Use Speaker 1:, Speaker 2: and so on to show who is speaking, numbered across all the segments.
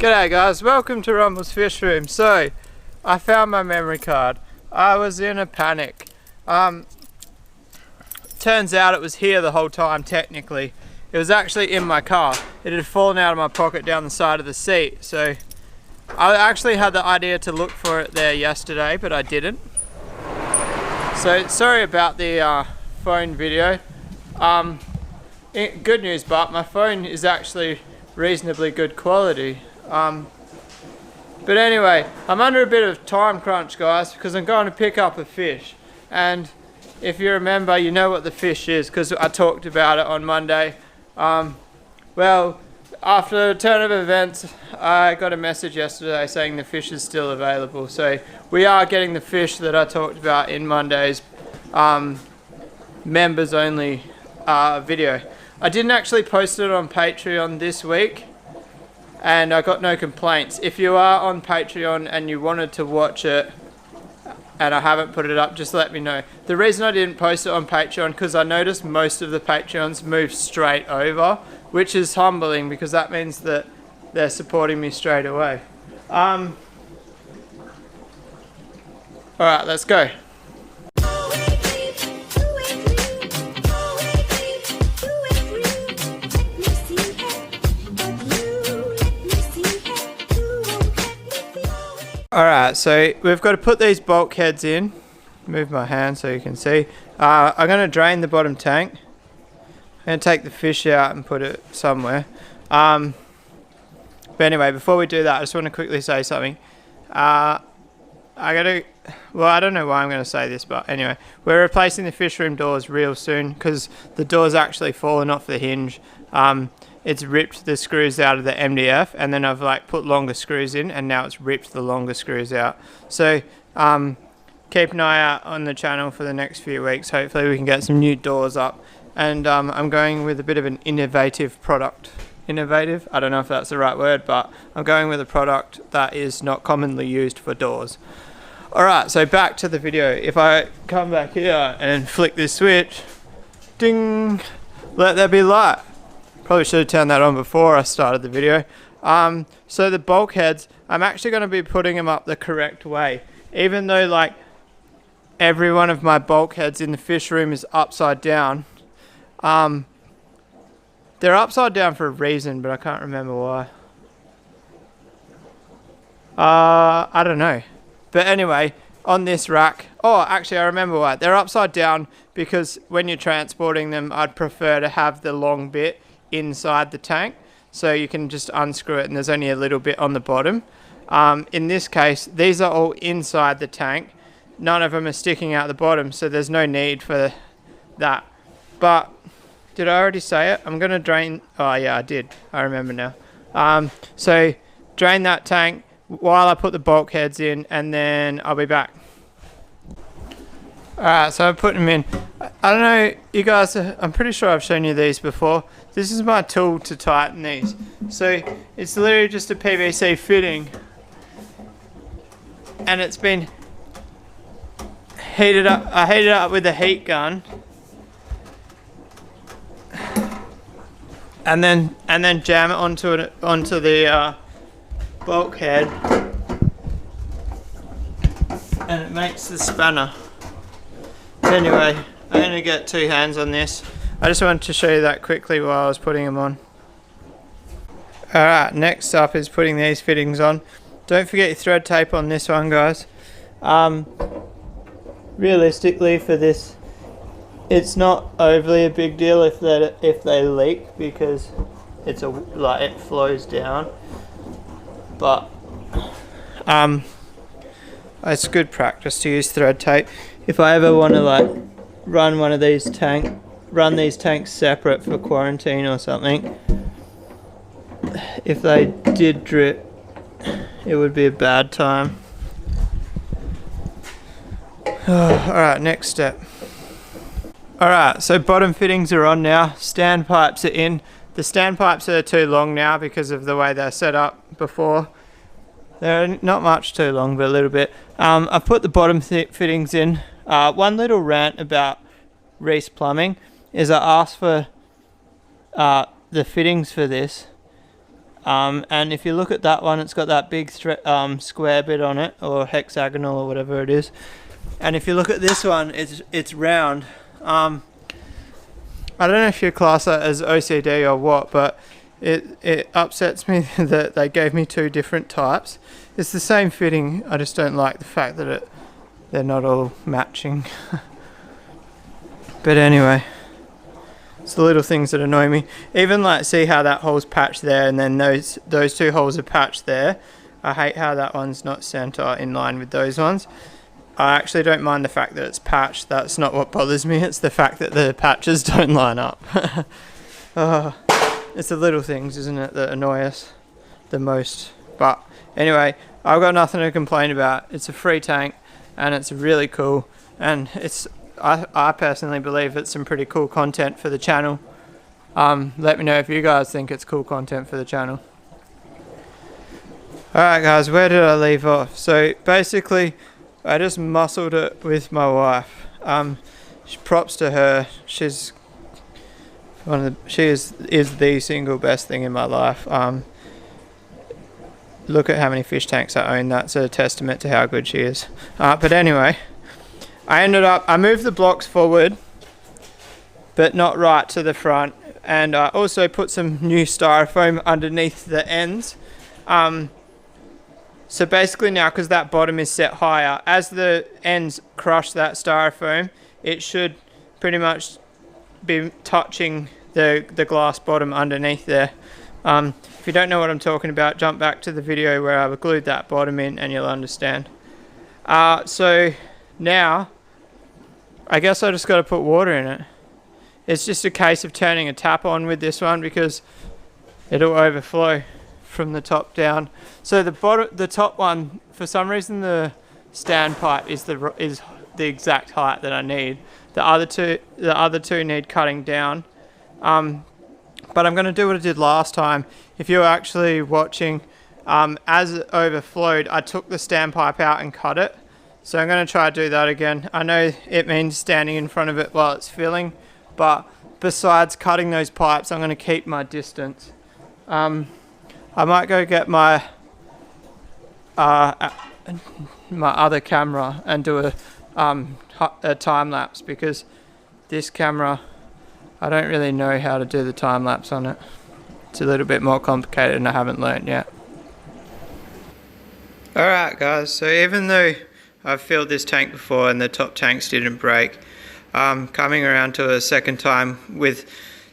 Speaker 1: G'day guys, welcome to Rumble's Fish Room. So, I found my memory card. I was in a panic. Turns out it was here the whole time technically. It was actually in my car. It had fallen out of my pocket down the side of the seat. So, I actually had the idea to look for it there yesterday, but I didn't. So, sorry about the phone video. Good news, but my phone is actually reasonably good quality. But anyway, I'm under a bit of time crunch, guys, because I'm going to pick up a fish. And if you remember, you know what the fish is, because I talked about it on Monday. Well, after a turn of events, I got a message yesterday saying the fish is still available. So we are getting the fish that I talked about in Monday's members only video. I didn't actually post it on Patreon this week, and I got no complaints. If you are on Patreon and you wanted to watch it and I haven't put it up, just let me know. The reason I didn't post it on Patreon, because I noticed most of the Patreons move straight over, which is humbling because that means that they're supporting me straight away. Alright, let's go. Alright, so we've got to put these bulkheads in. Move my hand so you can see. I'm going to drain the bottom tank. I'm going to take the fish out and put it somewhere. But anyway, before we do that, I just want to quickly say something. I don't know why I'm going to say this, but anyway, we're replacing the fish room doors real soon because the door's actually fallen off the hinge. It's ripped the screws out of the MDF, and then I've put longer screws in, and now it's ripped the longer screws out. So keep an eye out on the channel for the next few weeks. Hopefully we can get some new doors up, and I'm going with a bit of an innovative product. Innovative? I don't know if that's the right word, but I'm going with a product that is not commonly used for doors. Alright, so back to the video. If I come back here and flick this switch, ding, let there be light. Probably should have turned that on before I started the video. So the bulkheads, I'm actually going to be putting them up the correct way. Even though every one of my bulkheads in the fish room is upside down. They're upside down for a reason, but I can't remember why. I don't know. But anyway, on this rack, actually I remember why. They're upside down because when you're transporting them, I'd prefer to have the long bit inside the tank, so you can just unscrew it and there's only a little bit on the bottom. In this case, these are all inside the tank. None of them are sticking out the bottom, so there's no need for that. But did I already say it? I'm gonna drain. Oh yeah, I did. I remember now. So drain that tank while I put the bulkheads in, and then I'll be back. Alright, so I put them in. I don't know, you guys, I'm pretty sure I've shown you these before. This is my tool to tighten these. So it's literally just a PVC fitting, and it's been heated up. I heated it up with a heat gun, and then jam it onto the bulkhead, and it makes the spanner. Anyway, I'm going to get two hands on this. I just wanted to show you that quickly while I was putting them on. Alright, next up is putting these fittings on. Don't forget your thread tape on this one, guys. Realistically for this, it's not overly a big deal if they leak, because it's it flows down. But it's good practice to use thread tape. If I ever want to run these tanks separate for quarantine or something, if they did drip, it would be a bad time. Alright, next step. Alright, so bottom fittings are on now. Standpipes are in. The standpipes are too long now because of the way they're set up before. They're not much too long, but a little bit. I've put the bottom fittings in. One little rant about Reese Plumbing is I asked for the fittings for this, And if you look at that one, it's got that big square bit on it, or hexagonal, or whatever it is. And if you look at this one, it's round. I don't know if you class that as OCD or what, but it upsets me that they gave me two different types. It's the same fitting, I just don't like the fact that they're not all matching. But anyway, it's the little things that annoy me. Even like, see how that hole's patched there, and then those two holes are patched there. I hate how that one's not center in line with those ones. I actually don't mind the fact that it's patched. That's not what bothers me. It's the fact that the patches don't line up. It's the little things, isn't it, that annoy us the most. But anyway, I've got nothing to complain about. It's a free tank, and it's really cool. And I personally believe it's some pretty cool content for the channel. Let me know if you guys think it's cool content for the channel. Alright guys, where did I leave off? So basically, I just muscled it with my wife. Props to her. She is the single best thing in my life. Look at how many fish tanks I own. That's a testament to how good she is. But anyway, I moved the blocks forward, but not right to the front. And I also put some new styrofoam underneath the ends. So basically now, because that bottom is set higher, as the ends crush that styrofoam, it should pretty much be touching the glass bottom underneath there. If you don't know what I'm talking about, jump back to the video where I've glued that bottom in and you'll understand. So now, I guess I just got to put water in it. It's just a case of turning a tap on with this one because it'll overflow from the top down. So the top one, for some reason the standpipe is the exact height that I need. The other two need cutting down. But I'm going to do what I did last time. If you're actually watching, as it overflowed, I took the standpipe out and cut it. So I'm going to try to do that again. I know it means standing in front of it while it's filling, but besides cutting those pipes, I'm going to keep my distance. I might go get my other camera and do a time lapse, because this camera, I don't really know how to do the time lapse on it. It's a little bit more complicated and I haven't learnt yet. Alright guys, so even though I've filled this tank before and the top tanks didn't break, coming around to a second time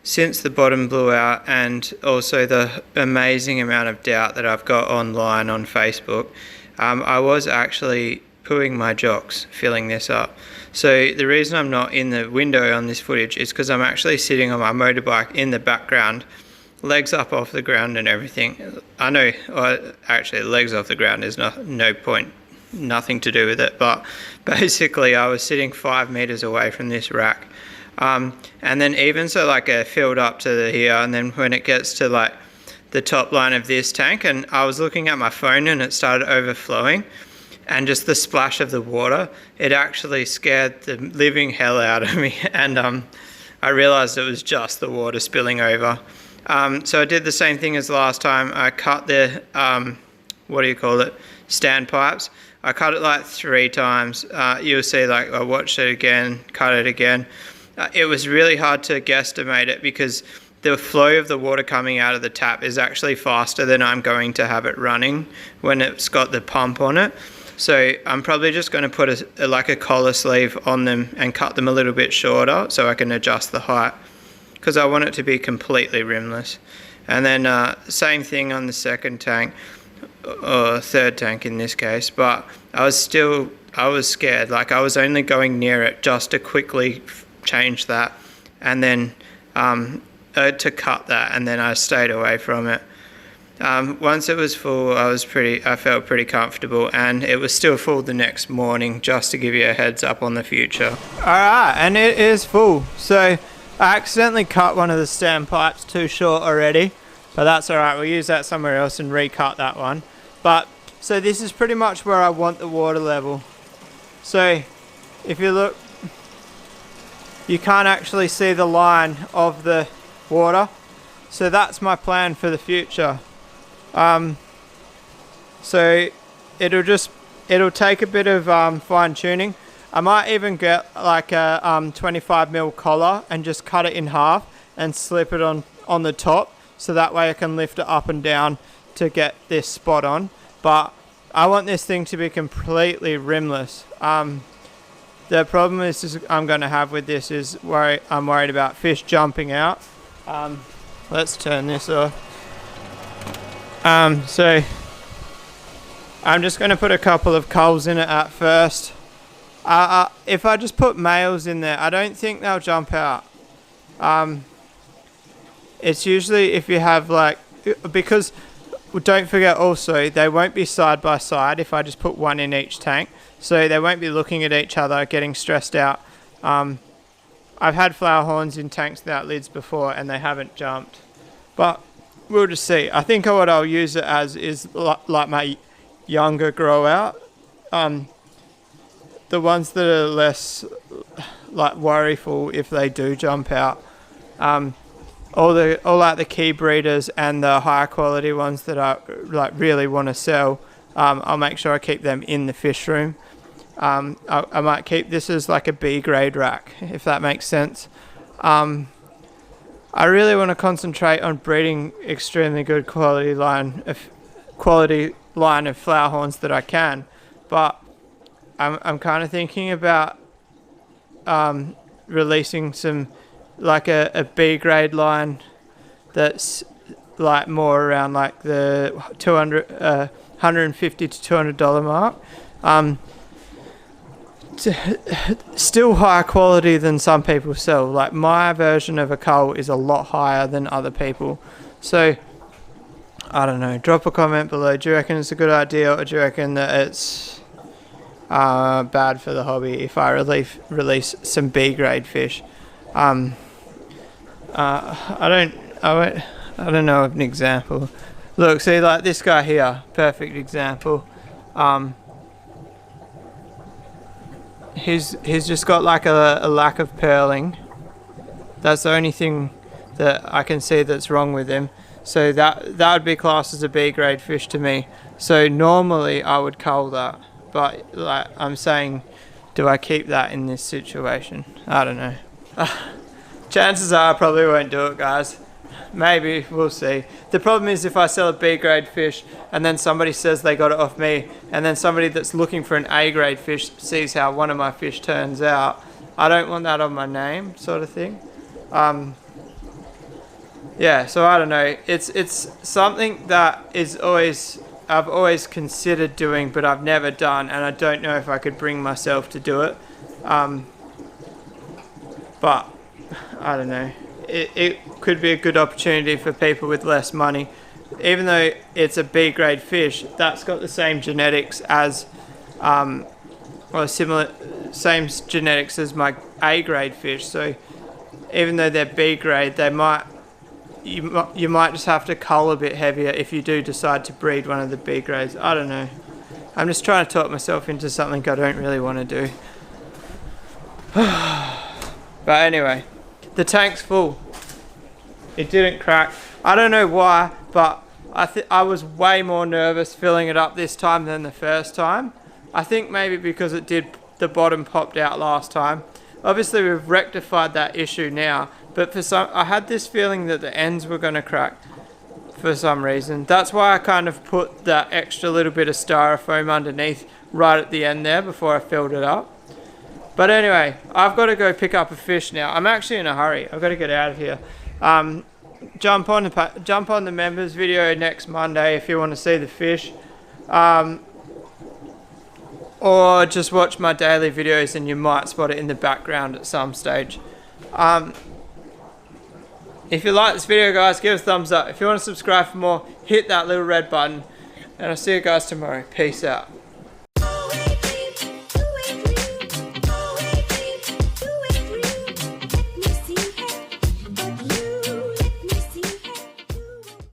Speaker 1: since the bottom blew out, and also the amazing amount of doubt that I've got online on Facebook, I was actually pooing my jocks filling this up. So the reason I'm not in the window on this footage is because I'm actually sitting on my motorbike in the background, legs up off the ground and everything. I know, actually legs off the ground is no point, nothing to do with it, but basically I was sitting 5 meters away from this rack. And then even so, like, I filled up to here, and then when it gets to like the top line of this tank, and I was looking at my phone and it started overflowing, and just the splash of the water, it actually scared the living hell out of me. And I realized it was just the water spilling over. So I did the same thing as last time. I cut the standpipes. I cut it like 3 times. You'll see, like, I watched it again, cut it again. It was really hard to guesstimate it because the flow of the water coming out of the tap is actually faster than I'm going to have it running when it's got the pump on it. So I'm probably just going to put a collar sleeve on them and cut them a little bit shorter so I can adjust the height, because I want it to be completely rimless. And then same thing on the second tank, or third tank in this case, but I was scared. Like, I was only going near it just to quickly change that, and then to cut that, and then I stayed away from it. Once it was full, I felt pretty comfortable, and it was still full the next morning, just to give you a heads up on the future. Alright, and it is full. So I accidentally cut one of the standpipes too short already, but that's alright, we'll use that somewhere else and recut that one. But, so this is pretty much where I want the water level. So, if you look, you can't actually see the line of the water. So that's my plan for the future. So it'll take a bit of fine tuning. I might even get like a 25mm collar and just cut it in half and slip it on the top, so that way I can lift it up and down to get this spot on. But I want this thing to be completely rimless. The problem is I'm going to have with this is I'm worried about fish jumping out. Let's turn this off. So I'm just going to put a couple of culls in it at first. If I just put males in there, I don't think they'll jump out. It's usually if you have because don't forget also, they won't be side by side if I just put one in each tank. So they won't be looking at each other, getting stressed out. I've had flower horns in tanks without lids before and they haven't jumped. But we'll just see. I think what I'll use it as is like my younger grow out. The ones that are less worryful if they do jump out. All like the key breeders and the higher quality ones that I really want to sell, I'll make sure I keep them in the fish room. I might keep this as like a B grade rack, if that makes sense. I really want to concentrate on breeding extremely good quality line of flower horns that I can, but I'm kind of thinking about releasing some like a B grade line that's like more around like the $150 to $200 mark. Still higher quality than some people sell. Like my version of a cull is a lot higher than other people. So I don't know, drop a comment below. Do you reckon it's a good idea, or do you reckon that it's bad for the hobby if I release some B grade fish? I don't know of an example. Look, see, like this guy here, perfect example. He's just got like a lack of purling. That's the only thing that I can see that's wrong with him. So that would be classed as a B grade fish to me. So normally I would cull that, but like I'm saying, do I keep that in this situation? I don't know. Chances are I probably won't do it, guys. Maybe, we'll see. The problem is if I sell a B grade fish and then somebody says they got it off me, and then somebody that's looking for an A grade fish sees how one of my fish turns out, I don't want that on my name, sort of thing. Yeah, so I don't know. It's something that I've always considered doing, but I've never done, and I don't know if I could bring myself to do it. But I don't know. It could be a good opportunity for people with less money. Even though it's a B grade fish, that's got the same genetics as, or same genetics as my A grade fish. So even though they're B grade, you might just have to cull a bit heavier if you do decide to breed one of the B grades. I don't know. I'm just trying to talk myself into something I don't really want to do. But anyway, the tank's full. It didn't crack. I don't know why, but I was way more nervous filling it up this time than the first time. I think maybe because the bottom popped out last time. Obviously we've rectified that issue now, but I had this feeling that the ends were going to crack for some reason. That's why I kind of put that extra little bit of styrofoam underneath right at the end there before I filled it up. But anyway, I've got to go pick up a fish now. I'm actually in a hurry. I've got to get out of here. Jump on the members video next Monday if you want to see the fish. Or just watch my daily videos and you might spot it in the background at some stage. If you like this video, guys, give us a thumbs up. If you want to subscribe for more, hit that little red button. And I'll see you guys tomorrow. Peace out.